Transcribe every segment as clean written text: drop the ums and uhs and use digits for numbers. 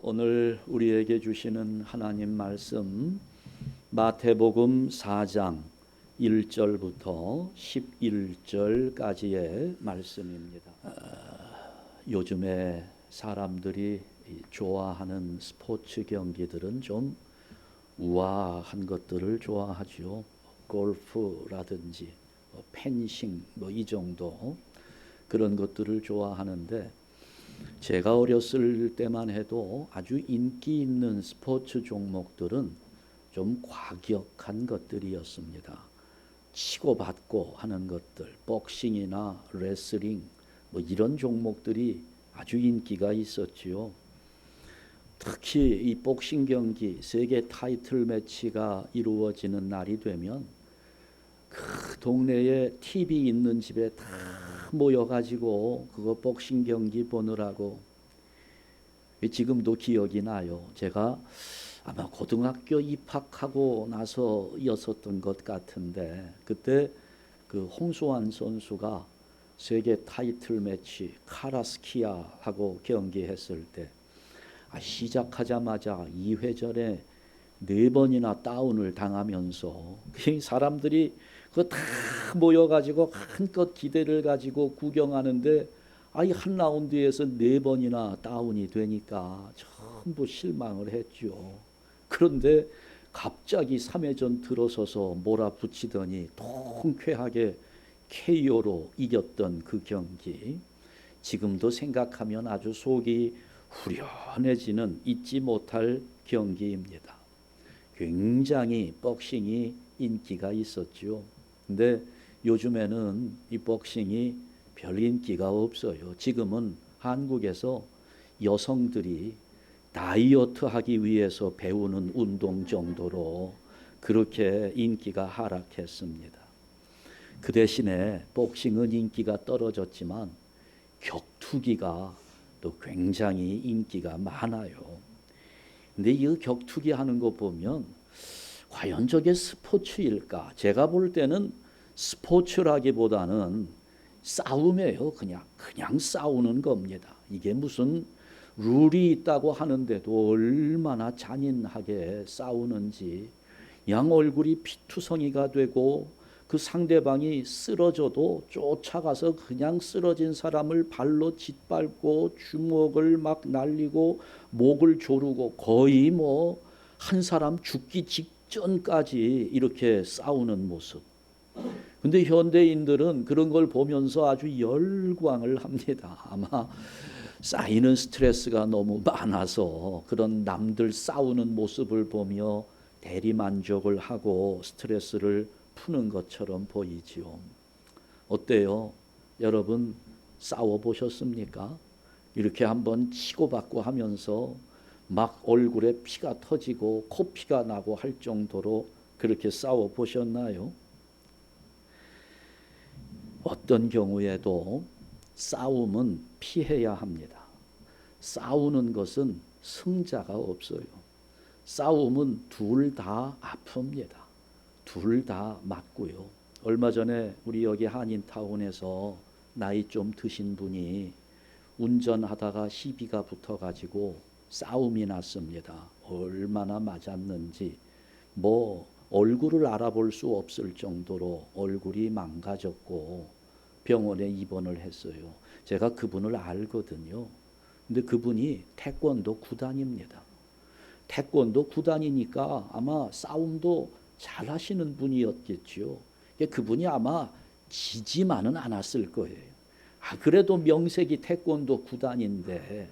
오늘 우리에게 주시는 하나님 말씀 마태복음 4장 1절부터 11절까지의 말씀입니다. 요즘에 사람들이 좋아하는 스포츠 경기들은 좀 우아한 것들을 좋아하죠. 골프라든지 펜싱 이 정도 그런 것들을 좋아하는데, 제가 어렸을 때만 해도 아주 인기 있는 스포츠 종목들은 좀 과격한 것들이었습니다. 치고받고 하는 것들, 복싱이나 레슬링 이런 종목들이 아주 인기가 있었지요. 특히 이 복싱 경기, 세계 타이틀 매치가 이루어지는 날이 되면 그 동네에 TV 있는 집에 다 모여가지고 그거 복싱 경기 보느라고, 지금도 기억이 나요. 제가 아마 고등학교 입학하고 나서였었던 것 같은데, 그때 그 홍수환 선수가 세계 타이틀 매치 카라스키아하고 경기했을 때 시작하자마자 2회전에 4번이나 다운을 당하면서 사람들이 그 다 모여가지고 한껏 기대를 가지고 구경하는데, 한 라운드에서 4번이나 다운이 되니까 전부 실망을 했죠. 그런데 갑자기 3회전 들어서서 몰아붙이더니 통쾌하게 KO로 이겼던 그 경기, 지금도 생각하면 아주 속이 후련해지는 잊지 못할 경기입니다. 굉장히 복싱이 인기가 있었죠. 근데 요즘에는 이 복싱이 별 인기가 없어요. 지금은 한국에서 여성들이 다이어트 하기 위해서 배우는 운동 정도로 그렇게 인기가 하락했습니다. 그 대신에 복싱은 인기가 떨어졌지만 격투기가 또 굉장히 인기가 많아요. 근데 이 격투기 하는 거 보면 과연 저게 스포츠일까? 제가 볼 때는 스포츠라기보다는 싸움이에요. 그냥 싸우는 겁니다. 이게 무슨 룰이 있다고 하는데도 얼마나 잔인하게 싸우는지, 양 얼굴이 피투성이가 되고 그 상대방이 쓰러져도 쫓아가서 그냥 쓰러진 사람을 발로 짓밟고 주먹을 막 날리고 목을 조르고 거의 한 사람 죽기 직전까지 이렇게 싸우는 모습. 근데 현대인들은 그런 걸 보면서 아주 열광을 합니다. 아마 쌓이는 스트레스가 너무 많아서 그런 남들 싸우는 모습을 보며 대리만족을 하고 스트레스를 푸는 것처럼 보이지요. 어때요? 여러분 싸워 보셨습니까? 이렇게 한번 치고받고 하면서 막 얼굴에 피가 터지고 코피가 나고 할 정도로 그렇게 싸워 보셨나요? 어떤 경우에도 싸움은 피해야 합니다. 싸우는 것은 승자가 없어요. 싸움은 둘 다 아픕니다. 둘 다 맞고요. 얼마 전에 우리 여기 한인타운에서 나이 좀 드신 분이 운전하다가 시비가 붙어가지고 싸움이 났습니다. 얼마나 맞았는지 얼굴을 알아볼 수 없을 정도로 얼굴이 망가졌고 병원에 입원을 했어요. 제가 그분을 알거든요. 근데 그분이 태권도 구단입니다. 태권도 구단이니까 아마 싸움도 잘 하시는 분이었겠죠. 그분이 아마 지지만은 않았을 거예요. 그래도 명색이 태권도 구단인데,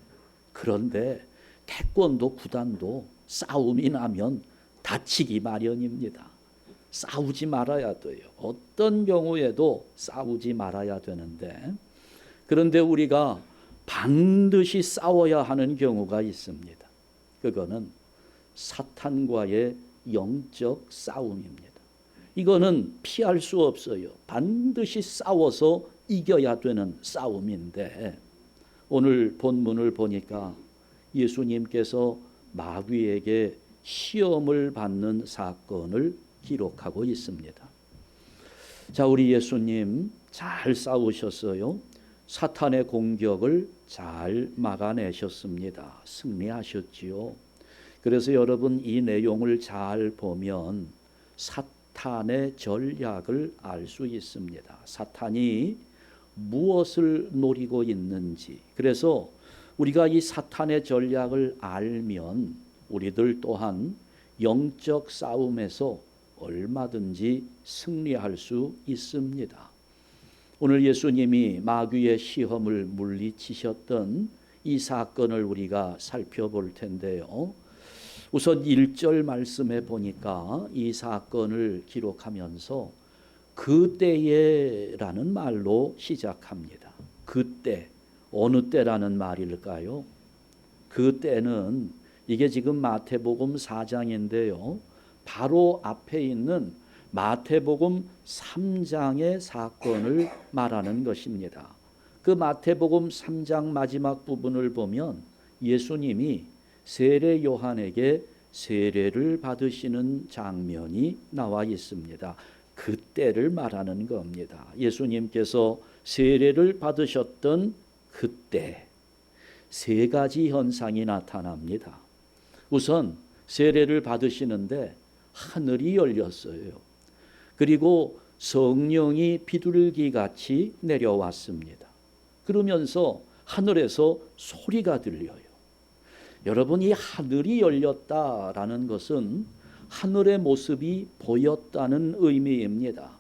그런데 태권도 구단도 싸움이 나면 다치기 마련입니다. 싸우지 말아야 돼요. 어떤 경우에도 싸우지 말아야 되는데, 그런데 우리가 반드시 싸워야 하는 경우가 있습니다. 그거는 사탄과의 영적 싸움입니다. 이거는 피할 수 없어요. 반드시 싸워서 이겨야 되는 싸움인데, 오늘 본문을 보니까 예수님께서 마귀에게 시험을 받는 사건을 기록하고 있습니다. 자, 우리 예수님 잘 싸우셨어요. 사탄의 공격을 잘 막아내셨습니다. 승리하셨지요. 그래서 여러분 이 내용을 잘 보면 사탄의 전략을 알 수 있습니다. 사탄이 무엇을 노리고 있는지. 그래서 우리가 이 사탄의 전략을 알면 우리들 또한 영적 싸움에서 얼마든지 승리할 수 있습니다. 오늘 예수님이 마귀의 시험을 물리치셨던 이 사건을 우리가 살펴볼 텐데요. 우선 1절 말씀에 보니까 이 사건을 기록하면서 그때에라는 말로 시작합니다. 그때, 어느 때라는 말일까요? 그때는 이게 지금 마태복음 4장인데요. 바로 앞에 있는 마태복음 3장의 사건을 말하는 것입니다. 그 마태복음 3장 마지막 부분을 보면 예수님이 세례 요한에게 세례를 받으시는 장면이 나와 있습니다. 그때를 말하는 겁니다. 예수님께서 세례를 받으셨던 그때 세 가지 현상이 나타납니다. 우선 세례를 받으시는데 하늘이 열렸어요. 그리고 성령이 비둘기같이 내려왔습니다. 그러면서 하늘에서 소리가 들려요. 여러분, 이 하늘이 열렸다라는 것은 하늘의 모습이 보였다는 의미입니다.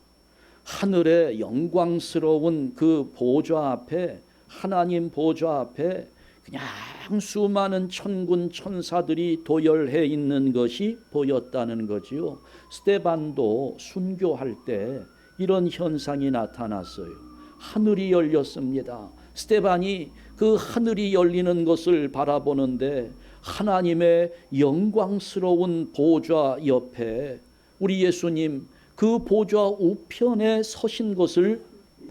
하늘의 영광스러운 그 보좌 앞에, 하나님 보좌 앞에 그냥 수많은 천군 천사들이 도열해 있는 것이 보였다는 거지요. 스데반도 순교할 때 이런 현상이 나타났어요. 하늘이 열렸습니다. 스데반이 그 하늘이 열리는 것을 바라보는데 하나님의 영광스러운 보좌 옆에 우리 예수님 그 보좌 우편에 서신 것을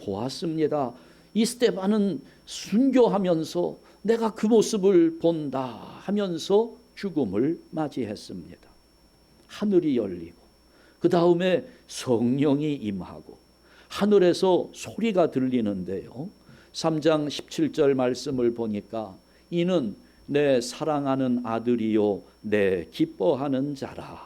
보았습니다. 이 스데반은 순교하면서 내가 그 모습을 본다 하면서 죽음을 맞이했습니다. 하늘이 열리고 그 다음에 성령이 임하고 하늘에서 소리가 들리는데요. 3장 17절 말씀을 보니까 이는 내 사랑하는 아들이요 내 기뻐하는 자라.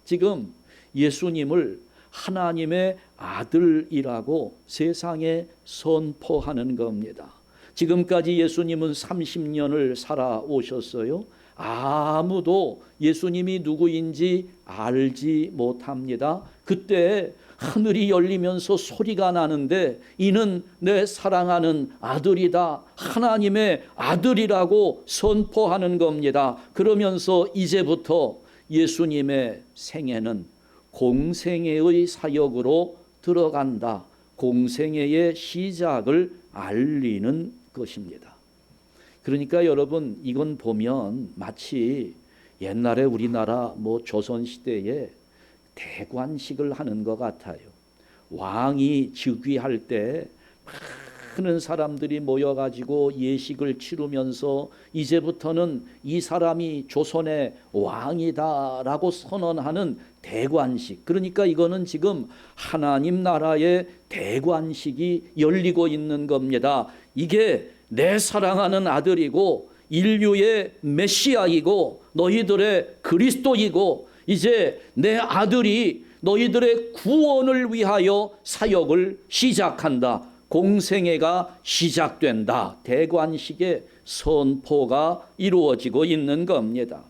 지금 예수님을 하나님의 아들이라고 세상에 선포하는 겁니다. 지금까지 예수님은 30년을 살아오셨어요. 아무도 예수님이 누구인지 알지 못합니다. 그때 하늘이 열리면서 소리가 나는데 이는 내 사랑하는 아들이다. 하나님의 아들이라고 선포하는 겁니다. 그러면서 이제부터 예수님의 생애는 공생애의 사역으로 들어간다. 공생애의 시작을 알리는 것입니다. 그러니까 여러분 이건 보면 마치 옛날에 우리나라 조선시대에 대관식을 하는 것 같아요. 왕이 즉위할 때 많은 사람들이 모여가지고 예식을 치르면서 이제부터는 이 사람이 조선의 왕이다라고 선언하는 대관식. 그러니까 이거는 지금 하나님 나라의 대관식이 열리고 있는 겁니다. 이게 내 사랑하는 아들이고 인류의 메시아이고 너희들의 그리스도이고 이제 내 아들이 너희들의 구원을 위하여 사역을 시작한다. 공생애가 시작된다. 대관식의 선포가 이루어지고 있는 겁니다.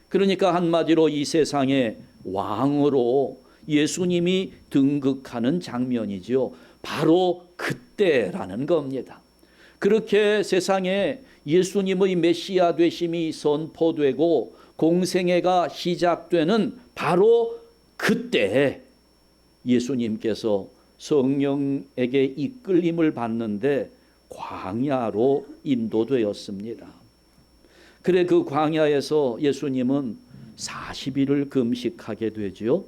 그러니까 한마디로 이 세상의 왕으로 예수님이 등극하는 장면이죠. 바로 그때라는 겁니다. 그렇게 세상에 예수님의 메시아 되심이 선포되고 공생애가 시작되는 바로 그때 예수님께서 성령에게 이끌림을 받는데 광야로 인도되었습니다. 그래 그 광야에서 예수님은 40일을 금식하게 되죠.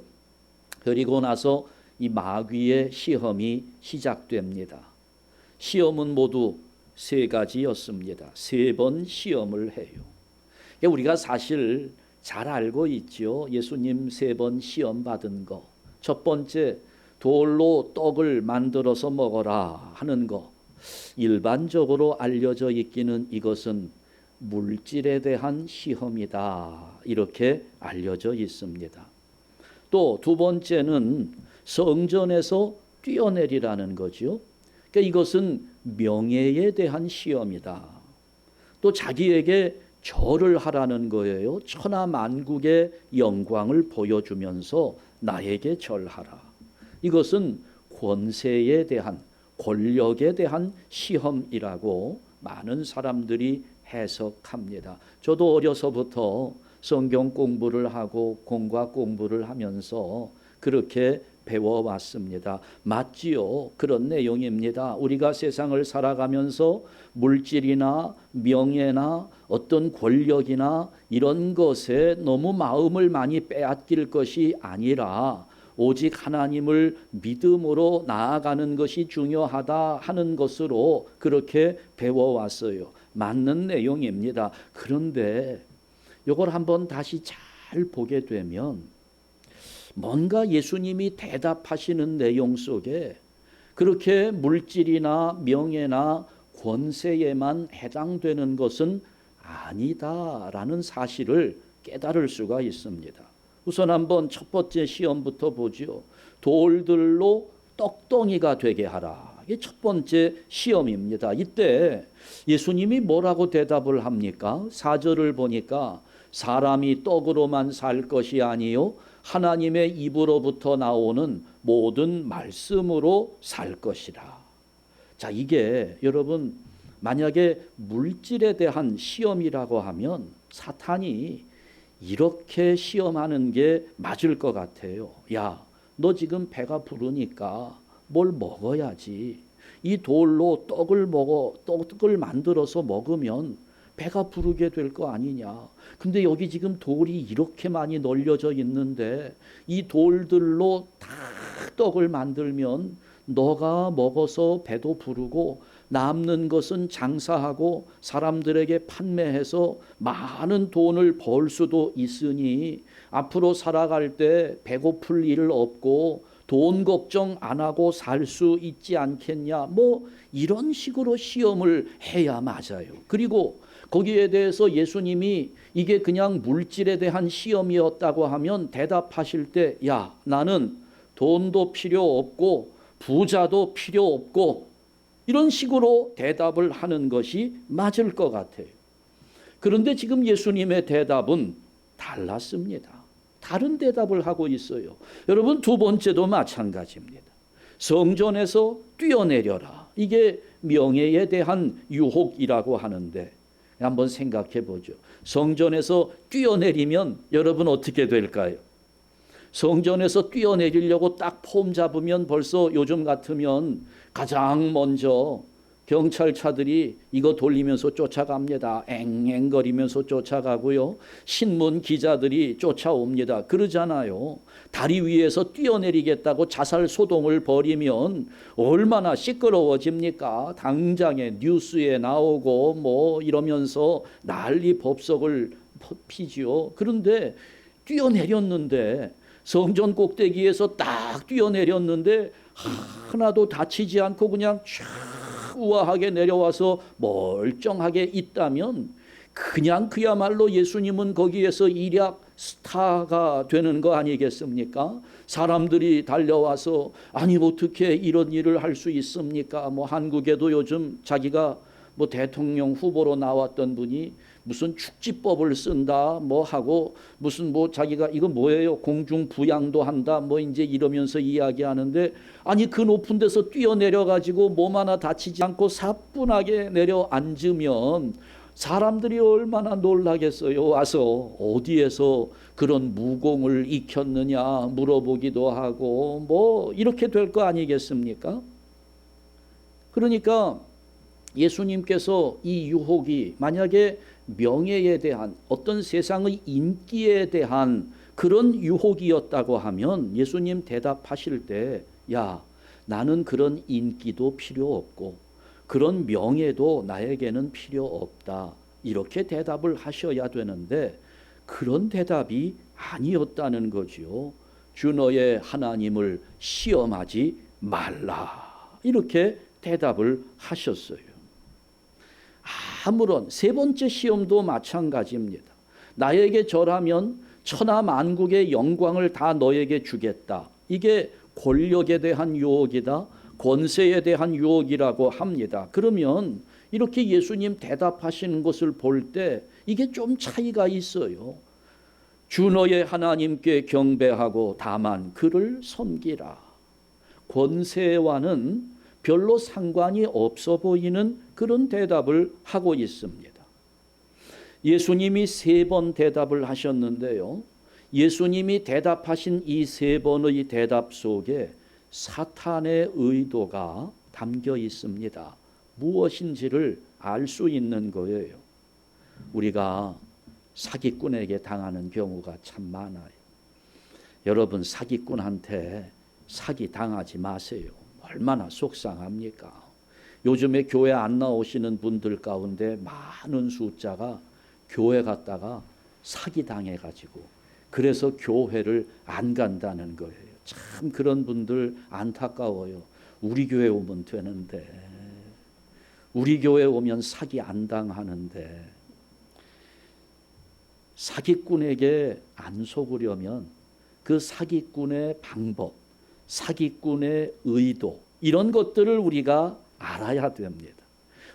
그리고 나서 이 마귀의 시험이 시작됩니다. 시험은 모두 세 가지였습니다. 3번 시험을 해요. 우리가 사실 잘 알고 있죠. 예수님 3번 시험 받은 거. 첫 번째 돌로 떡을 만들어서 먹어라 하는 거. 일반적으로 알려져 있기는 이것은 물질에 대한 시험이다, 이렇게 알려져 있습니다. 또 두 번째는 성전에서 뛰어내리라는 거죠. 그러니까 이것은 명예에 대한 시험이다. 또 자기에게 절을 하라는 거예요. 천하만국의 영광을 보여주면서 나에게 절하라. 이것은 권세에 대한, 권력에 대한 시험이라고 많은 사람들이 해석합니다. 저도 어려서부터 성경 공부를 하고 공과 공부를 하면서 그렇게 배워왔습니다. 맞지요? 그런 내용입니다. 우리가 세상을 살아가면서 물질이나 명예나 어떤 권력이나 이런 것에 너무 마음을 많이 빼앗길 것이 아니라 오직 하나님을 믿음으로 나아가는 것이 중요하다 하는 것으로 그렇게 배워왔어요. 맞는 내용입니다. 그런데 이걸 한번 다시 잘 보게 되면 뭔가 예수님이 대답하시는 내용 속에 그렇게 물질이나 명예나 권세에만 해당되는 것은 아니다라는 사실을 깨달을 수가 있습니다. 우선 한번 첫 번째 시험부터 보죠. 돌들로 떡덩이가 되게 하라. 이게 첫 번째 시험입니다. 이때 예수님이 뭐라고 대답을 합니까? 4절을 보니까 사람이 떡으로만 살 것이 아니요 하나님의 입으로부터 나오는 모든 말씀으로 살 것이라. 자, 이게 여러분 만약에 물질에 대한 시험이라고 하면 사탄이 이렇게 시험하는 게 맞을 것 같아요. 야, 너 지금 배가 부르니까 뭘 먹어야지. 이 돌로 떡을 만들어서 먹으면 배가 부르게 될 거 아니냐. 근데 여기 지금 돌이 이렇게 많이 널려져 있는데 이 돌들로 다 떡을 만들면 너가 먹어서 배도 부르고 남는 것은 장사하고 사람들에게 판매해서 많은 돈을 벌 수도 있으니 앞으로 살아갈 때 배고플 일 없고 돈 걱정 안 하고 살 수 있지 않겠냐. 뭐 이런 식으로 시험을 해야 맞아요. 그리고 거기에 대해서 예수님이 이게 그냥 물질에 대한 시험이었다고 하면 대답하실 때, 야, 나는 돈도 필요 없고 부자도 필요 없고 이런 식으로 대답을 하는 것이 맞을 것 같아요. 그런데 지금 예수님의 대답은 달랐습니다. 다른 대답을 하고 있어요. 여러분, 두 번째도 마찬가지입니다. 성전에서 뛰어내려라. 이게 명예에 대한 유혹이라고 하는데 한번 생각해 보죠. 성전에서 뛰어내리면 여러분 어떻게 될까요? 성전에서 뛰어내리려고 딱 폼 잡으면 벌써 요즘 같으면 가장 먼저 경찰차들이 이거 돌리면서 쫓아갑니다. 앵앵거리면서 쫓아가고요. 신문 기자들이 쫓아옵니다. 그러잖아요. 다리 위에서 뛰어내리겠다고 자살 소동을 벌이면 얼마나 시끄러워집니까? 당장에 뉴스에 나오고 뭐 이러면서 난리 법석을 피지요. 그런데 뛰어내렸는데 성전 꼭대기에서 딱 뛰어내렸는데 하나도 다치지 않고 그냥 쫙 우아하게 내려와서 멀쩡하게 있다면 그냥 그야말로 예수님은 거기에서 일약 스타가 되는 거 아니겠습니까? 사람들이 달려와서 아니 어떻게 이런 일을 할 수 있습니까? 뭐 한국에도 요즘 자기가 뭐 대통령 후보로 나왔던 분이 무슨 축지법을 쓴다 뭐 하고 무슨 뭐 자기가 이거 뭐예요? 공중 부양도 한다 뭐 이제 이러면서 이야기하는데 아니 그 높은 데서 뛰어내려 가지고 몸 하나 다치지 않고 사뿐하게 내려앉으면 사람들이 얼마나 놀라겠어요. 와서 어디에서 그런 무공을 익혔느냐 물어보기도 하고 뭐 이렇게 될 거 아니겠습니까? 그러니까 예수님께서 이 유혹이 만약에 명예에 대한 어떤 세상의 인기에 대한 그런 유혹이었다고 하면 예수님 대답하실 때, 야, 나는 그런 인기도 필요 없고 그런 명예도 나에게는 필요 없다. 이렇게 대답을 하셔야 되는데 그런 대답이 아니었다는 거지요. 주 너의 하나님을 시험하지 말라. 이렇게 대답을 하셨어요. 아무런 세 번째 시험도 마찬가지입니다. 나에게 절하면 천하 만국의 영광을 다 너에게 주겠다. 이게 권력에 대한 유혹이다. 권세에 대한 유혹이라고 합니다. 그러면 이렇게 예수님 대답하시는 것을 볼 때 이게 좀 차이가 있어요. 주 너의 하나님께 경배하고 다만 그를 섬기라. 권세와는 별로 상관이 없어 보이는 그런 대답을 하고 있습니다. 예수님이 3번 대답을 하셨는데요. 예수님이 대답하신 이 3번의 대답 속에 사탄의 의도가 담겨 있습니다. 무엇인지를 알 수 있는 거예요. 우리가 사기꾼에게 당하는 경우가 참 많아요. 여러분, 사기꾼한테 사기 당하지 마세요. 얼마나 속상합니까? 요즘에 교회 안 나오시는 분들 가운데 많은 숫자가 교회 갔다가 사기 당해가지고 그래서 교회를 안 간다는 거예요. 참 그런 분들 안타까워요. 우리 교회 오면 되는데, 우리 교회 오면 사기 안 당하는데. 사기꾼에게 안 속으려면 그 사기꾼의 방법, 사기꾼의 의도, 이런 것들을 우리가 알아야 됩니다.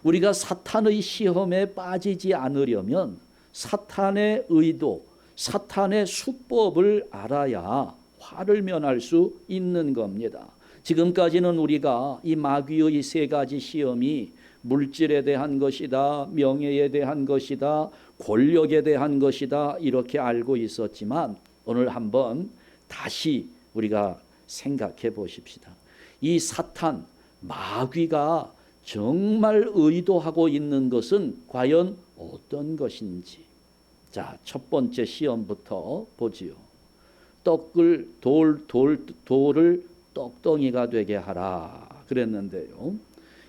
우리가 사탄의 시험에 빠지지 않으려면 사탄의 의도, 사탄의 수법을 알아야 화를 면할 수 있는 겁니다. 지금까지는 우리가 이 마귀의 3가지 시험이 물질에 대한 것이다, 명예에 대한 것이다, 권력에 대한 것이다, 이렇게 알고 있었지만 오늘 한번 다시 우리가 생각해 보십시다. 이 사탄, 마귀가 정말 의도하고 있는 것은 과연 어떤 것인지. 자, 첫 번째 시험부터 보지요. 돌을 떡덩이가 되게 하라 그랬는데요.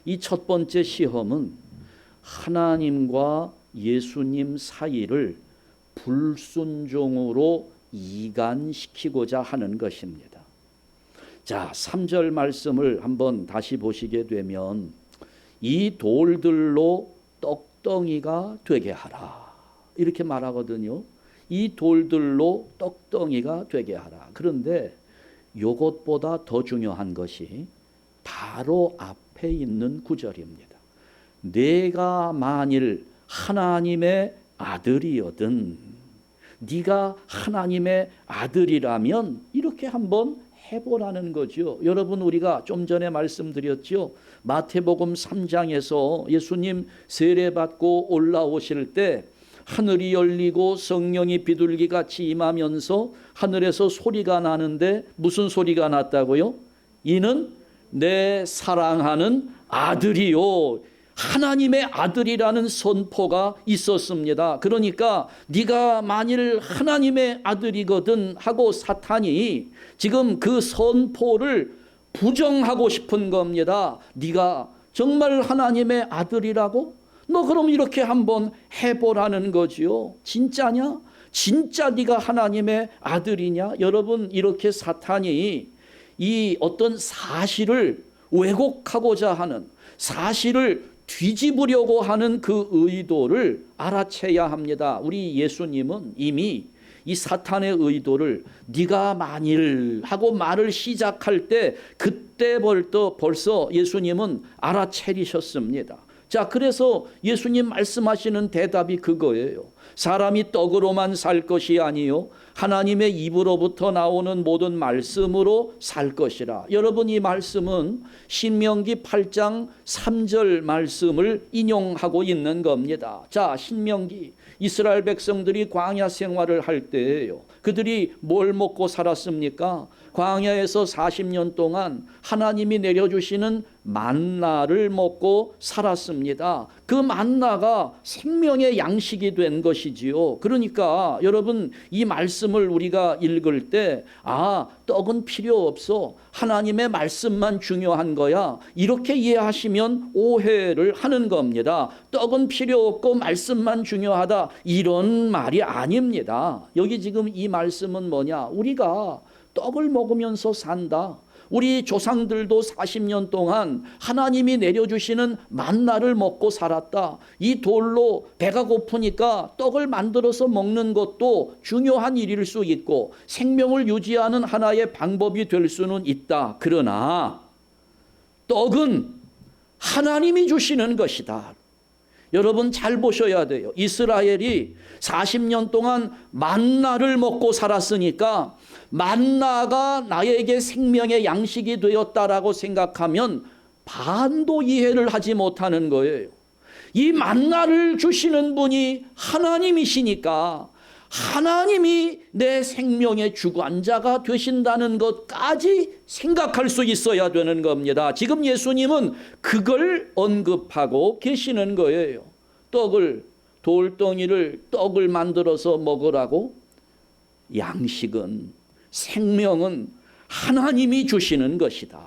이 첫 번째 시험은 하나님과 예수님 사이를 불순종으로 이간시키고자 하는 것입니다. 자, 3절 말씀을 한번 다시 보시게 되면 이 돌들로 떡덩이가 되게 하라 이렇게 말하거든요. 이 돌들로 떡덩이가 되게 하라. 그런데 이것보다 더 중요한 것이 바로 앞에 있는 구절입니다. 내가 만일 하나님의 아들이거든, 네가 하나님의 아들이라면 이렇게 한번 해보라는 거죠. 여러분, 우리가 좀 전에 말씀드렸죠. 마태복음 3장에서 예수님 세례받고 올라오실 때 하늘이 열리고 성령이 비둘기같이 임하면서 하늘에서 소리가 나는데 무슨 소리가 났다고요? 이는 내 사랑하는 아들이요. 하나님의 아들이라는 선포가 있었습니다. 그러니까 네가 만일 하나님의 아들이거든 하고 사탄이 지금 그 선포를 부정하고 싶은 겁니다. 네가 정말 하나님의 아들이라고? 너 그럼 이렇게 한번 해보라는 거지요. 진짜냐? 진짜 네가 하나님의 아들이냐? 여러분, 이렇게 사탄이 이 어떤 사실을 왜곡하고자 하는, 사실을 뒤집으려고 하는 그 의도를 알아채야 합니다. 우리 예수님은 이미 이 사탄의 의도를 네가 만일 하고 말을 시작할 때 그때부터 벌써 예수님은 알아채리셨습니다. 자, 그래서 예수님 말씀하시는 대답이 그거예요. 사람이 떡으로만 살 것이 아니요 하나님의 입으로부터 나오는 모든 말씀으로 살 것이라. 여러분, 이 말씀은 신명기 8장 3절 말씀을 인용하고 있는 겁니다. 자, 신명기, 이스라엘 백성들이 광야 생활을 할 때예요. 그들이 뭘 먹고 살았습니까? 광야에서 40년 동안 하나님이 내려주시는 만나를 먹고 살았습니다. 그 만나가 생명의 양식이 된 것이지요. 그러니까 여러분, 이 말씀을 우리가 읽을 때 떡은 필요 없어, 하나님의 말씀만 중요한 거야, 이렇게 이해하시면 오해를 하는 겁니다. 떡은 필요 없고 말씀만 중요하다, 이런 말이 아닙니다. 여기 지금 이 말씀은 뭐냐? 우리가 떡을 먹으면서 산다, 우리 조상들도 40년 동안 하나님이 내려주시는 만나를 먹고 살았다. 이 돌로 배가 고프니까 떡을 만들어서 먹는 것도 중요한 일일 수 있고 생명을 유지하는 하나의 방법이 될 수는 있다. 그러나 떡은 하나님이 주시는 것이다. 여러분 잘 보셔야 돼요. 이스라엘이 40년 동안 만나를 먹고 살았으니까 만나가 나에게 생명의 양식이 되었다라고 생각하면 반도 이해를 하지 못하는 거예요. 이 만나를 주시는 분이 하나님이시니까 하나님이 내 생명의 주관자가 되신다는 것까지 생각할 수 있어야 되는 겁니다. 지금 예수님은 그걸 언급하고 계시는 거예요. 돌덩이를 떡을 만들어서 먹으라고? 양식은, 생명은 하나님이 주시는 것이다.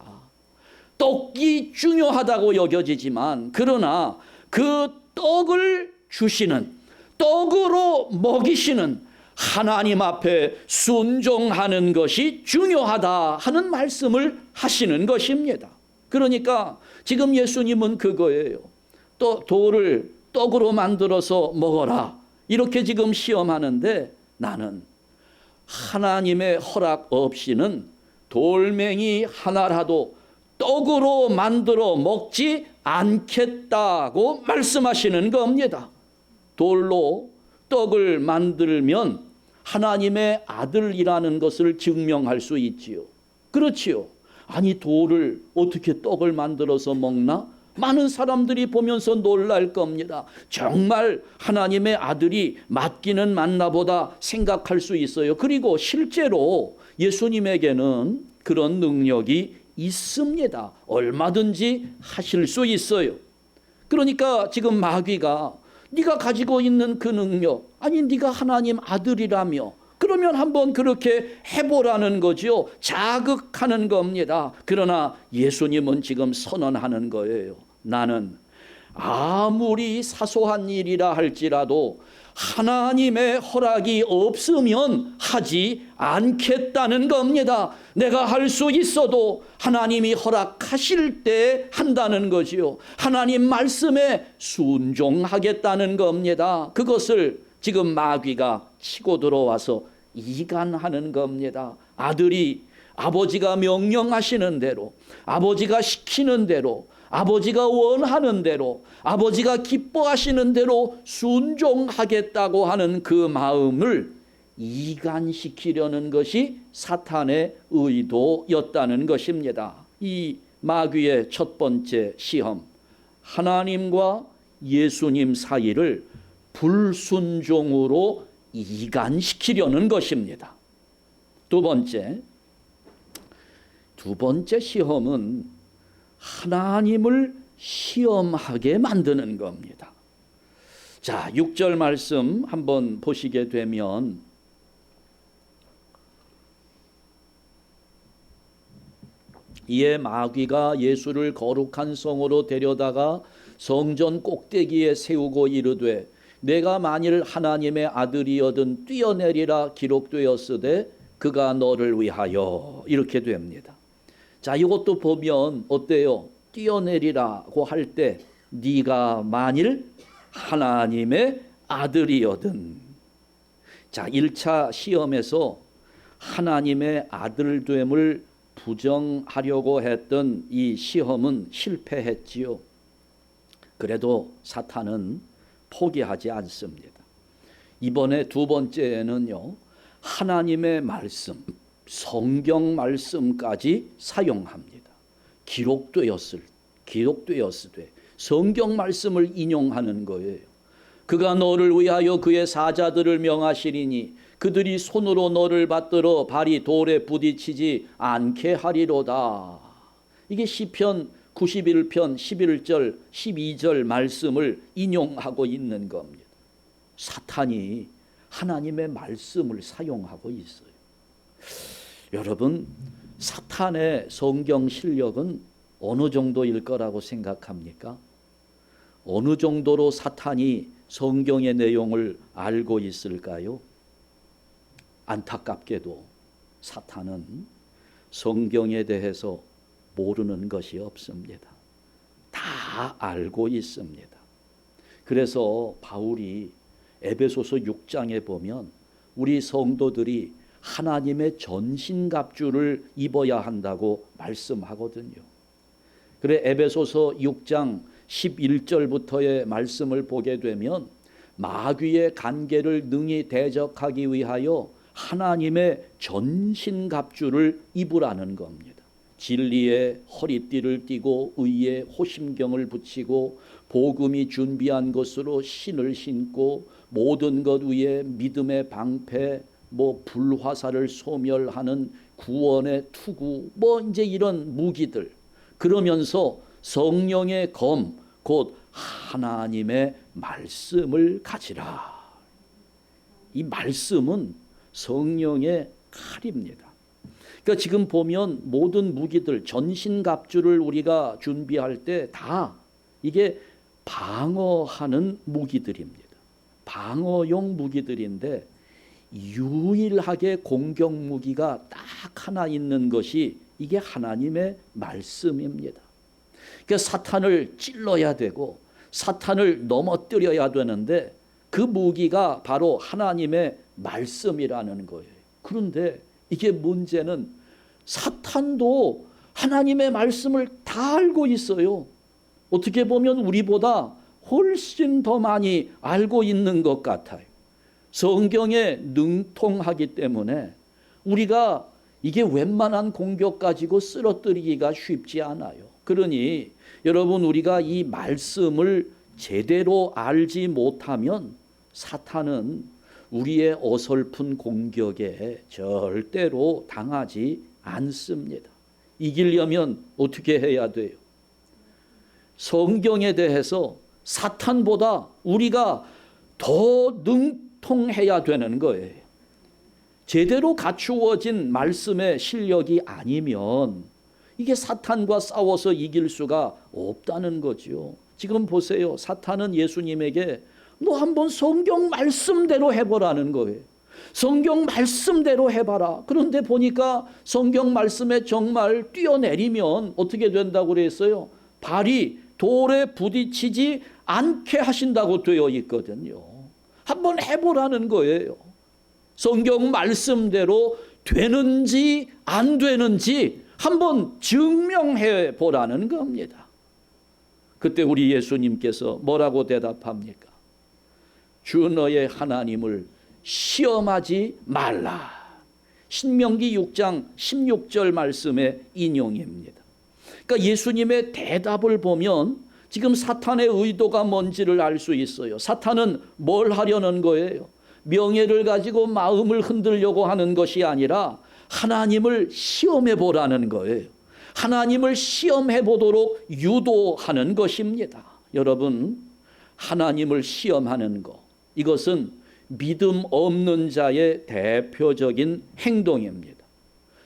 떡이 중요하다고 여겨지지만 그러나 그 떡을 주시는, 떡으로 먹이시는 하나님 앞에 순종하는 것이 중요하다 하는 말씀을 하시는 것입니다. 그러니까 지금 예수님은 그거예요. 돌을 떡으로 만들어서 먹어라. 이렇게 지금 시험하는데 나는 하나님의 허락 없이는 돌멩이 하나라도 떡으로 만들어 먹지 않겠다고 말씀하시는 겁니다. 돌로 떡을 만들면 하나님의 아들이라는 것을 증명할 수 있지요. 그렇지요. 아니 돌을 어떻게 떡을 만들어서 먹나? 많은 사람들이 보면서 놀랄 겁니다. 정말 하나님의 아들이 맞기는 맞나보다 생각할 수 있어요. 그리고 실제로 예수님에게는 그런 능력이 있습니다. 얼마든지 하실 수 있어요. 그러니까 지금 마귀가 네가 가지고 있는 그 능력, 아니 네가 하나님 아들이라며 그러면 한번 그렇게 해보라는 거죠. 자극하는 겁니다. 그러나 예수님은 지금 선언하는 거예요. 나는 아무리 사소한 일이라 할지라도 하나님의 허락이 없으면 하지 않겠다는 겁니다. 내가 할 수 있어도 하나님이 허락하실 때 한다는 거지요. 하나님 말씀에 순종하겠다는 겁니다. 그것을 지금 마귀가 치고 들어와서 이간하는 겁니다. 아들이 아버지가 명령하시는 대로, 아버지가 시키는 대로, 아버지가 원하는 대로, 아버지가 기뻐하시는 대로 순종하겠다고 하는 그 마음을 이간시키려는 것이 사탄의 의도였다는 것입니다. 이 마귀의 첫 번째 시험, 하나님과 예수님 사이를 불순종으로 이간시키려는 것입니다. 두 번째 시험은 하나님을 시험하게 만드는 겁니다. 자, 6절 말씀 한번 보시게 되면 이에 마귀가 예수를 거룩한 성으로 데려다가 성전 꼭대기에 세우고 이르되 내가 만일 하나님의 아들이거든 뛰어내리라 기록되었으되 그가 너를 위하여, 이렇게 됩니다. 자, 이것도 보면 어때요? 뛰어내리라고 할 때 네가 만일 하나님의 아들이거든. 자, 1차 시험에서 하나님의 아들됨을 부정하려고 했던 이 시험은 실패했지요. 그래도 사탄은 포기하지 않습니다. 이번에 두 번째는요, 하나님의 말씀, 성경 말씀까지 사용합니다. 기록되었으되 성경 말씀을 인용하는 거예요. 그가 너를 위하여 그의 사자들을 명하시리니 그들이 손으로 너를 받들어 발이 돌에 부딪히지 않게 하리로다. 이게 시편 91편 11절 12절 말씀을 인용하고 있는 겁니다. 사탄이 하나님의 말씀을 사용하고 있어요. 여러분, 사탄의 성경 실력은 어느 정도일 거라고 생각합니까? 어느 정도로 사탄이 성경의 내용을 알고 있을까요? 안타깝게도 사탄은 성경에 대해서 모르는 것이 없습니다. 다 알고 있습니다. 그래서 바울이 에베소서 6장에 보면 우리 성도들이 하나님의 전신갑주를 입어야 한다고 말씀하거든요. 그래 에베소서 6장 11절부터의 말씀을 보게 되면 마귀의 간계를 능히 대적하기 위하여 하나님의 전신갑주를 입으라는 겁니다. 진리의 허리띠를 띠고 의의 호심경을 붙이고 복음이 준비한 것으로 신을 신고 모든 것 위에 믿음의 방패 불화살을 소멸하는 구원의 투구 이제 이런 무기들, 그러면서 성령의 검 곧 하나님의 말씀을 가지라. 이 말씀은 성령의 칼입니다. 그러니까 지금 보면 모든 무기들, 전신갑주를 우리가 준비할 때 다 이게 방어하는 무기들입니다. 방어용 무기들인데 유일하게 공격 무기가 딱 하나 있는 것이 이게 하나님의 말씀입니다. 그러니까 사탄을 찔러야 되고 사탄을 넘어뜨려야 되는데 그 무기가 바로 하나님의 말씀이라는 거예요. 그런데 이게 문제는 사탄도 하나님의 말씀을 다 알고 있어요. 어떻게 보면 우리보다 훨씬 더 많이 알고 있는 것 같아요. 성경에 능통하기 때문에 우리가 이게 웬만한 공격 가지고 쓰러뜨리기가 쉽지 않아요. 그러니 여러분, 우리가 이 말씀을 제대로 알지 못하면 사탄은 우리의 어설픈 공격에 절대로 당하지 않습니다. 이기려면 어떻게 해야 돼요? 성경에 대해서 사탄보다 우리가 더 능통해야 되는 거예요. 제대로 갖추어진 말씀의 실력이 아니면 이게 사탄과 싸워서 이길 수가 없다는 거죠. 지금 보세요. 사탄은 예수님에게 너 한번 성경 말씀대로 해보라는 거예요. 성경 말씀대로 해봐라. 그런데 보니까 성경 말씀에 정말 뛰어내리면 어떻게 된다고 그랬어요? 발이 돌에 부딪히지 않게 하신다고 되어 있거든요. 한번 해보라는 거예요. 성경 말씀대로 되는지 안 되는지 한번 증명해 보라는 겁니다. 그때 우리 예수님께서 뭐라고 대답합니까? 주 너의 하나님을 시험하지 말라. 신명기 6장 16절 말씀의 인용입니다. 그러니까 예수님의 대답을 보면 지금 사탄의 의도가 뭔지를 알 수 있어요. 사탄은 뭘 하려는 거예요? 명예를 가지고 마음을 흔들려고 하는 것이 아니라 하나님을 시험해 보라는 거예요. 하나님을 시험해 보도록 유도하는 것입니다. 여러분, 하나님을 시험하는 것, 이것은 믿음 없는 자의 대표적인 행동입니다.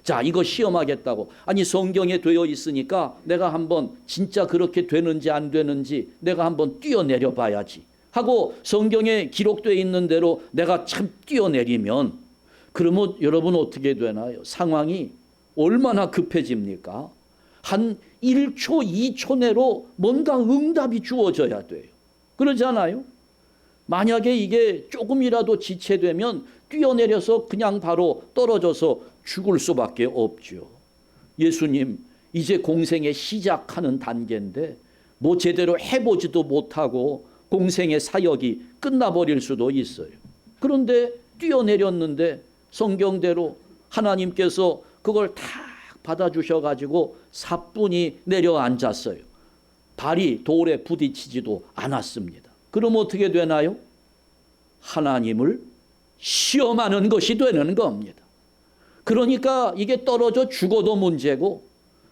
자, 이거 시험하겠다고. 아니, 성경에 되어 있으니까 내가 한번 진짜 그렇게 되는지 안 되는지 내가 한번 뛰어내려 봐야지 하고 성경에 기록되어 있는 대로 내가 참 뛰어내리면, 그러면 여러분 어떻게 되나요? 상황이 얼마나 급해집니까? 한 1초, 2초 내로 뭔가 응답이 주어져야 돼요. 그러잖아요? 만약에 이게 조금이라도 지체되면 뛰어내려서 그냥 바로 떨어져서 죽을 수밖에 없죠. 예수님 이제 공생의 시작하는 단계인데 뭐 제대로 해보지도 못하고 공생의 사역이 끝나버릴 수도 있어요. 그런데 뛰어내렸는데 성경대로 하나님께서 그걸 탁 받아주셔가지고 사뿐히 내려앉았어요. 발이 돌에 부딪히지도 않았습니다. 그럼 어떻게 되나요? 하나님을 시험하는 것이 되는 겁니다. 그러니까 이게 떨어져 죽어도 문제고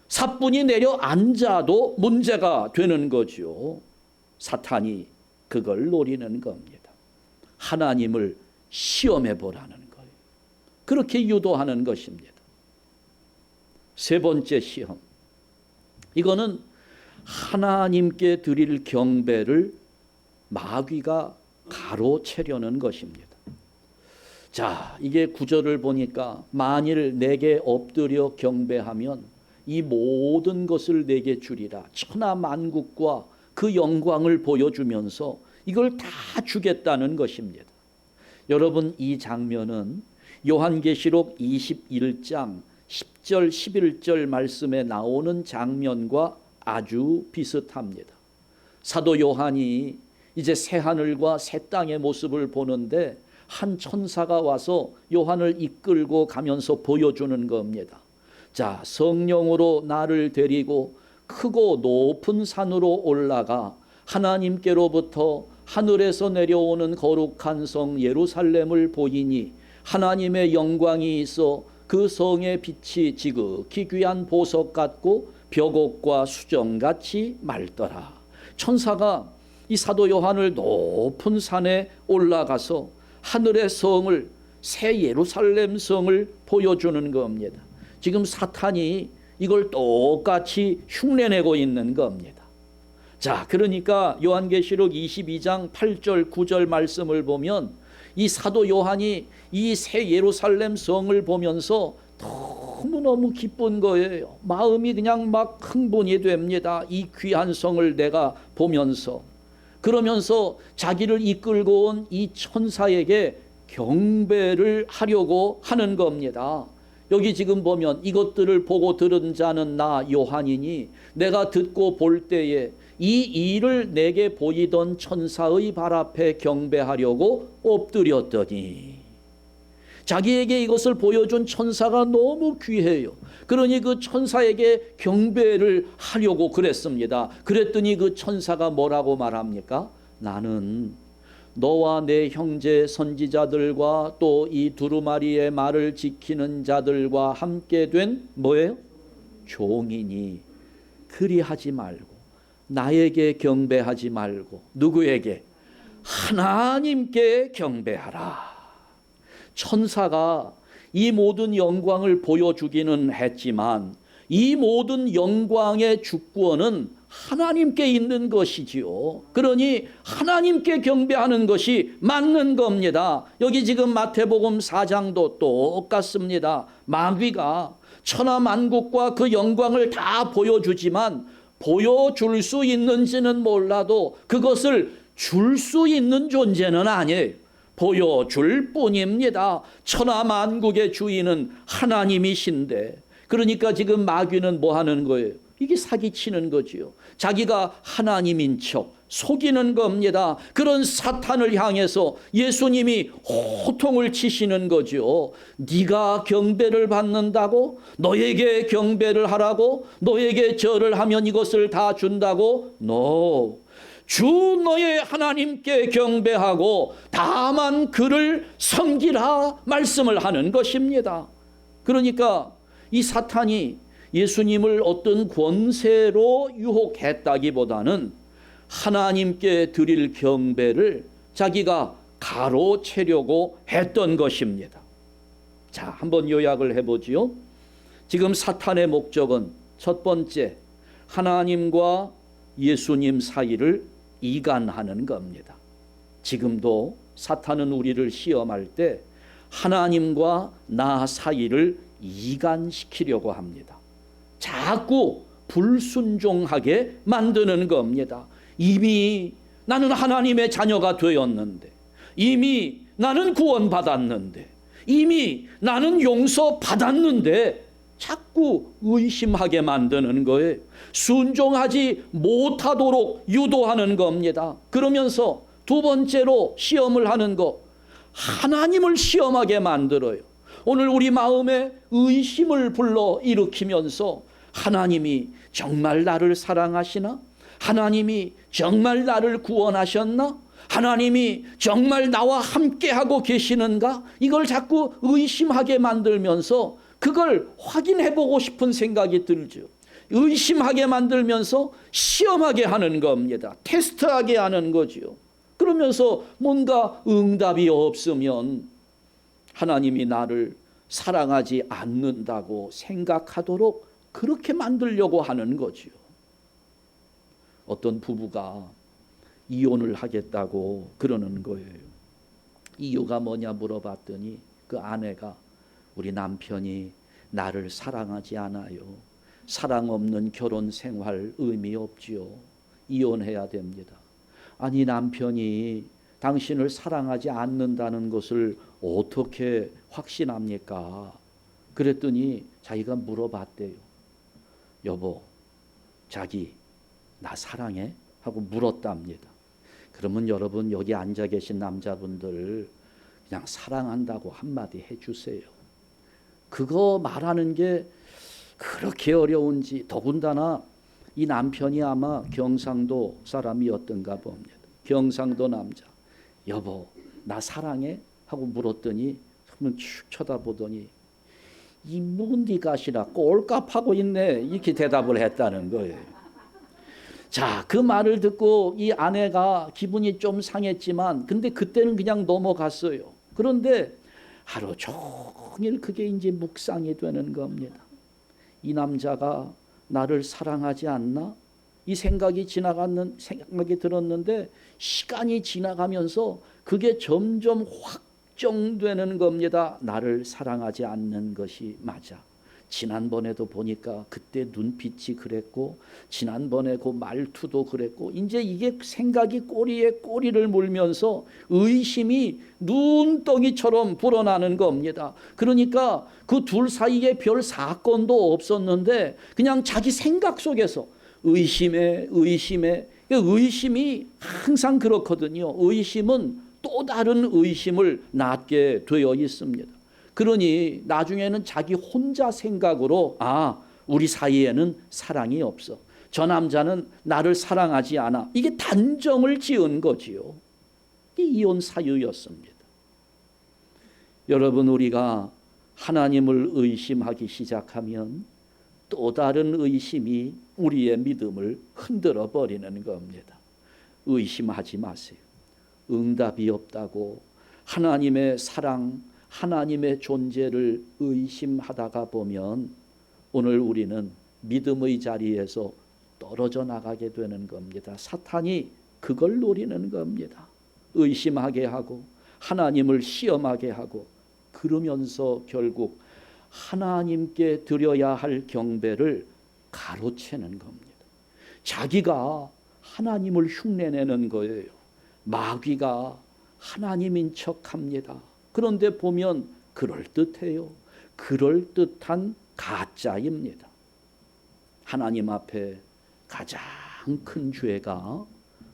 사뿐히 내려앉아도 문제가 되는 거죠. 사탄이 그걸 노리는 겁니다. 하나님을 시험해 보라는 거예요. 그렇게 유도하는 것입니다. 세 번째 시험. 이거는 하나님께 드릴 경배를 마귀가 가로채려는 것입니다. 자, 이게 구절을 보니까 만일 내게 엎드려 경배하면 이 모든 것을 내게 주리라. 천하 만국과 그 영광을 보여주면서 이걸 다 주겠다는 것입니다. 여러분, 이 장면은 요한계시록 21장 10절 11절 말씀에 나오는 장면과 아주 비슷합니다. 사도 요한이 이제 새하늘과 새 땅의 모습을 보는데 한 천사가 와서 요한을 이끌고 가면서 보여주는 겁니다. 자, 성령으로 나를 데리고 크고 높은 산으로 올라가 하나님께로부터 하늘에서 내려오는 거룩한 성 예루살렘을 보이니 하나님의 영광이 있어 그 성의 빛이 지극히 귀한 보석 같고 벽옥과 수정같이 맑더라. 천사가 이 사도 요한을 높은 산에 올라가서 하늘의 성을, 새 예루살렘 성을 보여주는 겁니다. 지금 사탄이 이걸 똑같이 흉내내고 있는 겁니다. 자, 그러니까 요한계시록 22장 8절 9절 말씀을 보면 이 사도 요한이 이 새 예루살렘 성을 보면서 너무너무 기쁜 거예요. 마음이 그냥 막 흥분이 됩니다. 이 귀한 성을 내가 보면서. 그러면서 자기를 이끌고 온 이 천사에게 경배를 하려고 하는 겁니다. 여기 지금 보면 이것들을 보고 들은 자는 나 요한이니 내가 듣고 볼 때에 이 일을 내게 보이던 천사의 발 앞에 경배하려고 엎드렸더니, 자기에게 이것을 보여준 천사가 너무 귀해요. 그러니 그 천사에게 경배를 하려고 그랬습니다. 그랬더니 그 천사가 뭐라고 말합니까? 나는 너와 내 형제 선지자들과 또 이 두루마리의 말을 지키는 자들과 함께 된 뭐예요? 종이니 그리하지 말고 나에게 경배하지 말고 누구에게? 하나님께 경배하라. 천사가 이 모든 영광을 보여주기는 했지만 이 모든 영광의 주권은 하나님께 있는 것이지요. 그러니 하나님께 경배하는 것이 맞는 겁니다. 여기 지금 마태복음 4장도 똑같습니다. 마귀가 천하 만국과 그 영광을 다 보여주지만 보여줄 수 있는지는 몰라도 그것을 줄 수 있는 존재는 아니에요. 보여줄 뿐입니다. 천하 만국의 주인은 하나님이신데, 그러니까 지금 마귀는 뭐 하는 거예요? 이게 사기치는 거지요. 자기가 하나님인 척 속이는 겁니다. 그런 사탄을 향해서 예수님이 호통을 치시는 거죠. 네가 경배를 받는다고? 너에게 경배를 하라고? 너에게 절을 하면 이것을 다 준다고? No. 주 너의 하나님께 경배하고 다만 그를 섬기라 말씀을 하는 것입니다. 그러니까 이 사탄이 예수님을 어떤 권세로 유혹했다기보다는 하나님께 드릴 경배를 자기가 가로채려고 했던 것입니다. 자, 한번 요약을 해보지요. 지금 사탄의 목적은 첫 번째, 하나님과 예수님 사이를 이간하는 겁니다. 지금도 사탄은 우리를 시험할 때 하나님과 나 사이를 이간시키려고 합니다. 자꾸 불순종하게 만드는 겁니다. 이미 나는 하나님의 자녀가 되었는데, 이미 나는 구원받았는데, 이미 나는 용서받았는데 자꾸 의심하게 만드는 거예요. 순종하지 못하도록 유도하는 겁니다. 그러면서 두 번째로 시험을 하는 거, 하나님을 시험하게 만들어요. 오늘 우리 마음에 의심을 불러 일으키면서 하나님이 정말 나를 사랑하시나? 하나님이 정말 나를 구원하셨나? 하나님이 정말 나와 함께하고 계시는가? 이걸 자꾸 의심하게 만들면서 그걸 확인해보고 싶은 생각이 들죠. 의심하게 만들면서 시험하게 하는 겁니다. 테스트하게 하는 거죠. 그러면서 뭔가 응답이 없으면 하나님이 나를 사랑하지 않는다고 생각하도록 그렇게 만들려고 하는 거죠. 어떤 부부가 이혼을 하겠다고 그러는 거예요. 이유가 뭐냐 물어봤더니 그 아내가 우리 남편이 나를 사랑하지 않아요. 사랑 없는 결혼 생활 의미 없지요. 이혼해야 됩니다. 아니 남편이 당신을 사랑하지 않는다는 것을 어떻게 확신합니까? 그랬더니 자기가 물어봤대요. 여보, 자기 나 사랑해? 하고 물었답니다. 그러면 여러분 여기 앉아 계신 남자분들 그냥 사랑한다고 한마디 해주세요. 그거 말하는 게 그렇게 어려운지. 더군다나 이 남편이 아마 경상도 사람이었던가 봅니다. 경상도 남자. 여보 나 사랑해? 하고 물었더니 한번 쭉 쳐다보더니 이 뭔디 가시나 꼴값하고 있네 이렇게 대답을 했다는 거예요. 자, 그 말을 듣고 이 아내가 기분이 좀 상했지만 근데 그때는 그냥 넘어갔어요. 그런데 하루 종일 그게 이제 묵상이 되는 겁니다. 이 남자가 나를 사랑하지 않나? 이 생각이 들었는데 시간이 지나가면서 그게 점점 확정되는 겁니다. 나를 사랑하지 않는 것이 맞아. 지난번에도 보니까 그때 눈빛이 그랬고 지난번에 그 말투도 그랬고 이제 이게 생각이 꼬리에 꼬리를 물면서 의심이 눈덩이처럼 불어나는 겁니다. 그러니까 그 둘 사이에 별 사건도 없었는데 그냥 자기 생각 속에서 의심이 항상 그렇거든요. 의심은 또 다른 의심을 낳게 되어 있습니다. 그러니 나중에는 자기 혼자 생각으로 우리 사이에는 사랑이 없어. 저 남자는 나를 사랑하지 않아. 이게 단정을 지은 거지요. 이게 이혼 사유였습니다. 여러분 우리가 하나님을 의심하기 시작하면 또 다른 의심이 우리의 믿음을 흔들어 버리는 겁니다. 의심하지 마세요. 응답이 없다고 하나님의 사랑 하나님의 존재를 의심하다가 보면 오늘 우리는 믿음의 자리에서 떨어져 나가게 되는 겁니다. 사탄이 그걸 노리는 겁니다. 의심하게 하고 하나님을 시험하게 하고 그러면서 결국 하나님께 드려야 할 경배를 가로채는 겁니다. 자기가 하나님을 흉내내는 거예요. 마귀가 하나님인 척합니다. 그런데 보면 그럴듯해요. 그럴듯한 가짜입니다. 하나님 앞에 가장 큰 죄가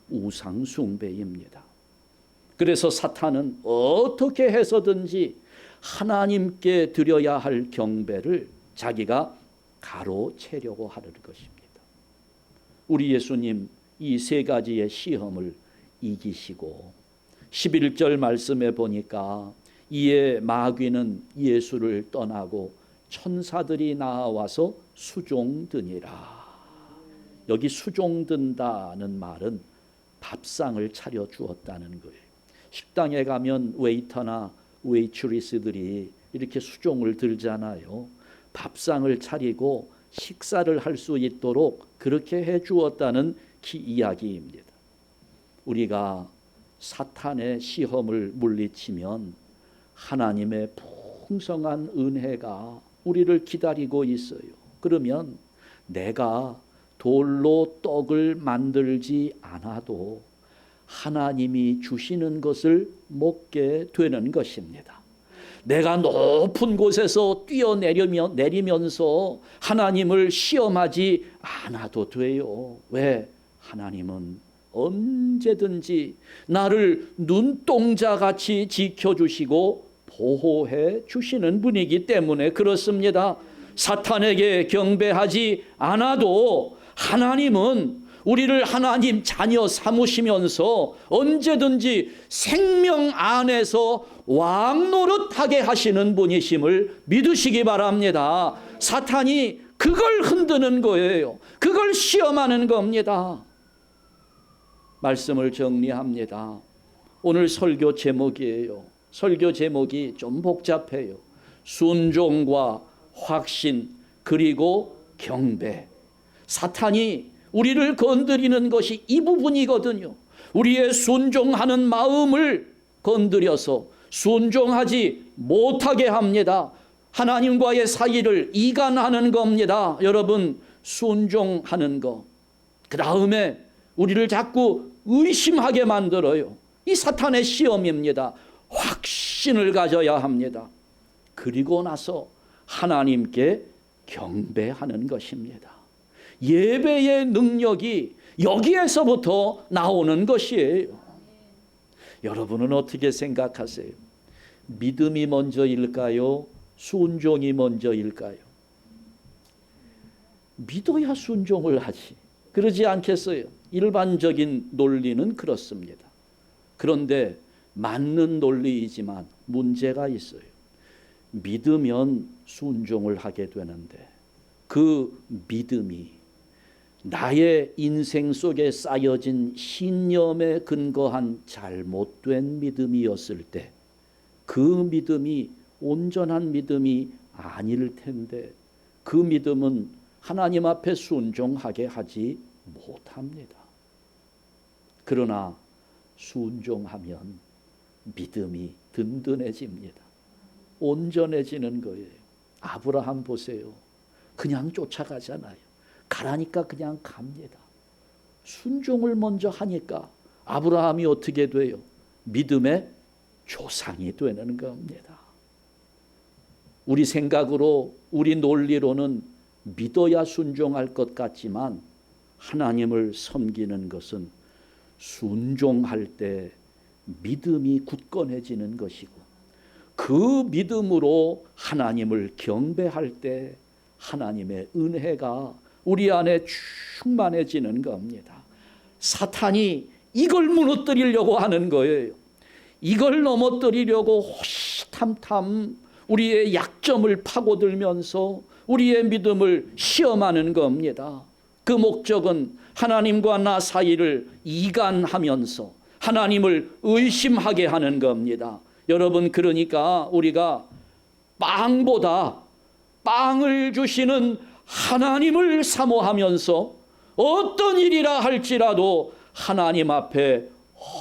우상 숭배입니다. 그래서 사탄은 어떻게 해서든지 하나님께 드려야 할 경배를 자기가 가로채려고 하는 것입니다. 우리 예수님 이 세 가지의 시험을 이기시고 11절 말씀에 보니까 이에 마귀는 예수를 떠나고 천사들이 나와서 수종드니라. 여기 수종든다는 말은 밥상을 차려 주었다는 거예요. 식당에 가면 웨이터나 웨이트리스들이 이렇게 수종을 들잖아요. 밥상을 차리고 식사를 할 수 있도록 그렇게 해 주었다는 이야기입니다. 우리가 사탄의 시험을 물리치면 하나님의 풍성한 은혜가 우리를 기다리고 있어요. 그러면 내가 돌로 떡을 만들지 않아도 하나님이 주시는 것을 먹게 되는 것입니다. 내가 높은 곳에서 뛰어내리면서 하나님을 시험하지 않아도 돼요. 왜? 하나님은 언제든지 나를 눈동자같이 지켜주시고 보호해 주시는 분이기 때문에 그렇습니다. 사탄에게 경배하지 않아도 하나님은 우리를 하나님 자녀 삼으시면서 언제든지 생명 안에서 왕 노릇하게 하시는 분이심을 믿으시기 바랍니다. 사탄이 그걸 흔드는 거예요. 그걸 시험하는 겁니다. 말씀을 정리합니다. 오늘 설교 제목이에요. 설교 제목이 좀 복잡해요. 순종과 확신 그리고 경배. 사탄이 우리를 건드리는 것이 이 부분이거든요. 우리의 순종하는 마음을 건드려서 순종하지 못하게 합니다. 하나님과의 사이를 이간하는 겁니다. 여러분, 순종하는 거. 그 다음에 우리를 자꾸 의심하게 만들어요. 이 사탄의 시험입니다. 확신을 가져야 합니다. 그리고 나서 하나님께 경배하는 것입니다. 예배의 능력이 여기에서부터 나오는 것이에요. 여러분은 어떻게 생각하세요? 믿음이 먼저일까요? 순종이 먼저일까요? 믿어야 순종을 하지. 그러지 않겠어요? 일반적인 논리는 그렇습니다. 그런데 맞는 논리이지만 문제가 있어요. 믿으면 순종을 하게 되는데 그 믿음이 나의 인생 속에 쌓여진 신념에 근거한 잘못된 믿음이었을 때 그 믿음이 온전한 믿음이 아닐 텐데 그 믿음은 하나님 앞에 순종하게 하지 못합니다. 그러나 순종하면 믿음이 든든해집니다. 온전해지는 거예요. 아브라함 보세요. 그냥 쫓아가잖아요. 가라니까 그냥 갑니다. 순종을 먼저 하니까 아브라함이 어떻게 돼요? 믿음의 조상이 되는 겁니다. 우리 생각으로, 우리 논리로는 믿어야 순종할 것 같지만 하나님을 섬기는 것은 순종할 때 믿음이 굳건해지는 것이고 그 믿음으로 하나님을 경배할 때 하나님의 은혜가 우리 안에 충만해지는 겁니다. 사탄이 이걸 무너뜨리려고 하는 거예요. 이걸 넘어뜨리려고 호시탐탐 우리의 약점을 파고들면서 우리의 믿음을 시험하는 겁니다. 그 목적은 하나님과 나 사이를 이간하면서 하나님을 의심하게 하는 겁니다. 여러분, 그러니까 우리가 빵보다 빵을 주시는 하나님을 사모하면서 어떤 일이라 할지라도 하나님 앞에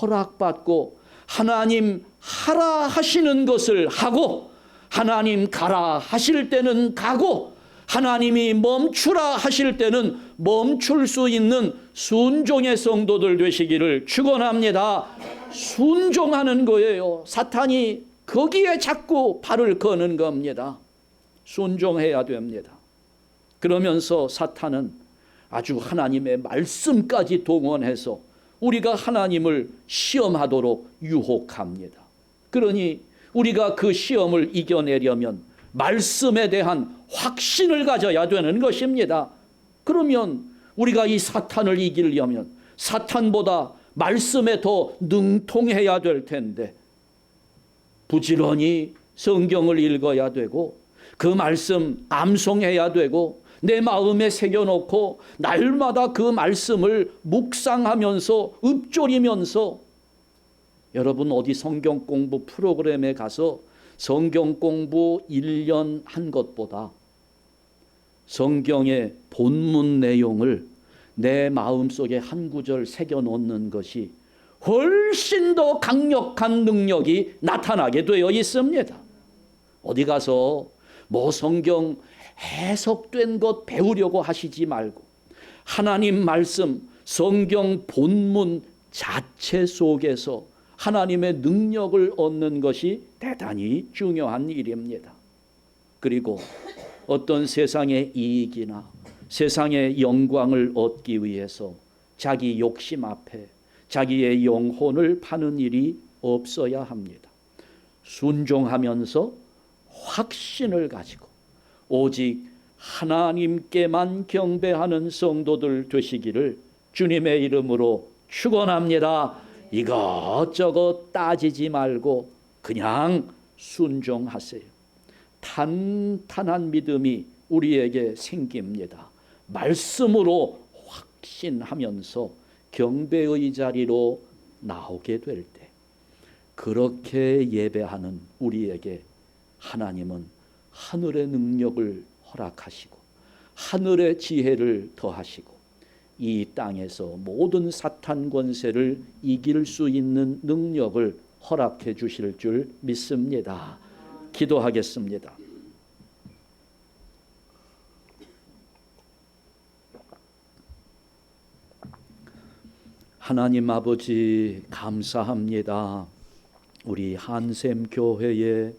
허락받고 하나님 하라 하시는 것을 하고 하나님 가라 하실 때는 가고 하나님이 멈추라 하실 때는 멈출 수 있는 순종의 성도들 되시기를 축원합니다. 순종하는 거예요. 사탄이 거기에 자꾸 발을 거는 겁니다. 순종해야 됩니다. 그러면서 사탄은 아주 하나님의 말씀까지 동원해서 우리가 하나님을 시험하도록 유혹합니다. 그러니 우리가 그 시험을 이겨내려면 말씀에 대한 확신을 가져야 되는 것입니다. 그러면 우리가 이 사탄을 이기려면 사탄보다 말씀에 더 능통해야 될 텐데 부지런히 성경을 읽어야 되고 그 말씀 암송해야 되고 내 마음에 새겨놓고 날마다 그 말씀을 묵상하면서 읊조리면서 여러분 어디 성경 공부 프로그램에 가서 성경 공부 1년 한 것보다 성경의 본문 내용을 내 마음속에 한 구절 새겨놓는 것이 훨씬 더 강력한 능력이 나타나게 되어 있습니다. 어디 가서 뭐 성경 해석된 것 배우려고 하시지 말고 하나님 말씀 성경 본문 자체 속에서 하나님의 능력을 얻는 것이 대단히 중요한 일입니다. 그리고 어떤 세상의 이익이나 세상의 영광을 얻기 위해서 자기 욕심 앞에 자기의 영혼을 파는 일이 없어야 합니다. 순종하면서 확신을 가지고 오직 하나님께만 경배하는 성도들 되시기를 주님의 이름으로 축원합니다. 이것저것 따지지 말고 그냥 순종하세요. 탄탄한 믿음이 우리에게 생깁니다. 말씀으로 확신하면서 경배의 자리로 나오게 될 때 그렇게 예배하는 우리에게 하나님은 하늘의 능력을 허락하시고 하늘의 지혜를 더하시고 이 땅에서 모든 사탄 권세를 이길 수 있는 능력을 허락해 주실 줄 믿습니다. 기도하겠습니다. 하나님 아버지 감사합니다. 우리 한샘 교회에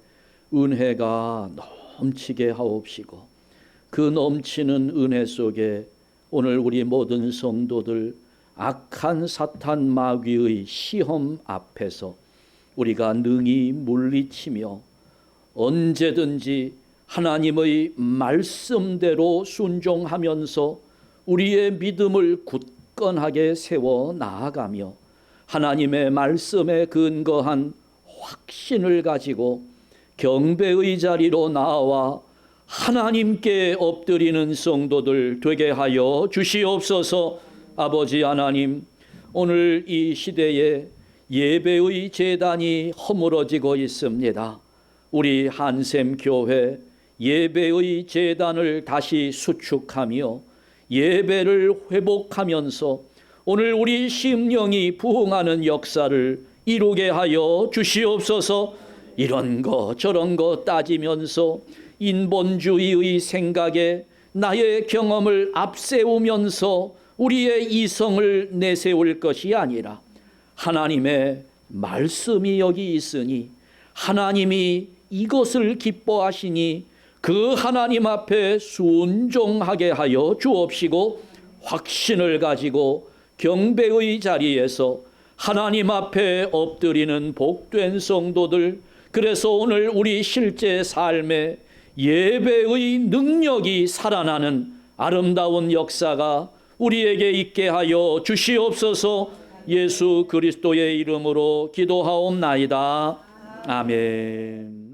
은혜가 넘치게 하옵시고 그 넘치는 은혜 속에 오늘 우리 모든 성도들 악한 사탄 마귀의 시험 앞에서 우리가 능히 물리치며 언제든지 하나님의 말씀대로 순종하면서 우리의 믿음을 굳건하게 세워 나아가며 하나님의 말씀에 근거한 확신을 가지고 경배의 자리로 나와 하나님께 엎드리는 성도들 되게 하여 주시옵소서. 아버지 하나님, 오늘 이 시대에 예배의 제단이 허물어지고 있습니다. 우리 한샘 교회 예배의 제단을 다시 수축하며 예배를 회복하면서 오늘 우리 심령이 부흥하는 역사를 이루게 하여 주시옵소서. 이런 거 저런 거 따지면서 인본주의의 생각에 나의 경험을 앞세우면서 우리의 이성을 내세울 것이 아니라 하나님의 말씀이 여기 있으니 하나님이 이것을 기뻐하시니 그 하나님 앞에 순종하게 하여 주옵시고 확신을 가지고 경배의 자리에서 하나님 앞에 엎드리는 복된 성도들, 그래서 오늘 우리 실제 삶에 예배의 능력이 살아나는 아름다운 역사가 우리에게 있게 하여 주시옵소서. 예수 그리스도의 이름으로 기도하옵나이다. 아멘.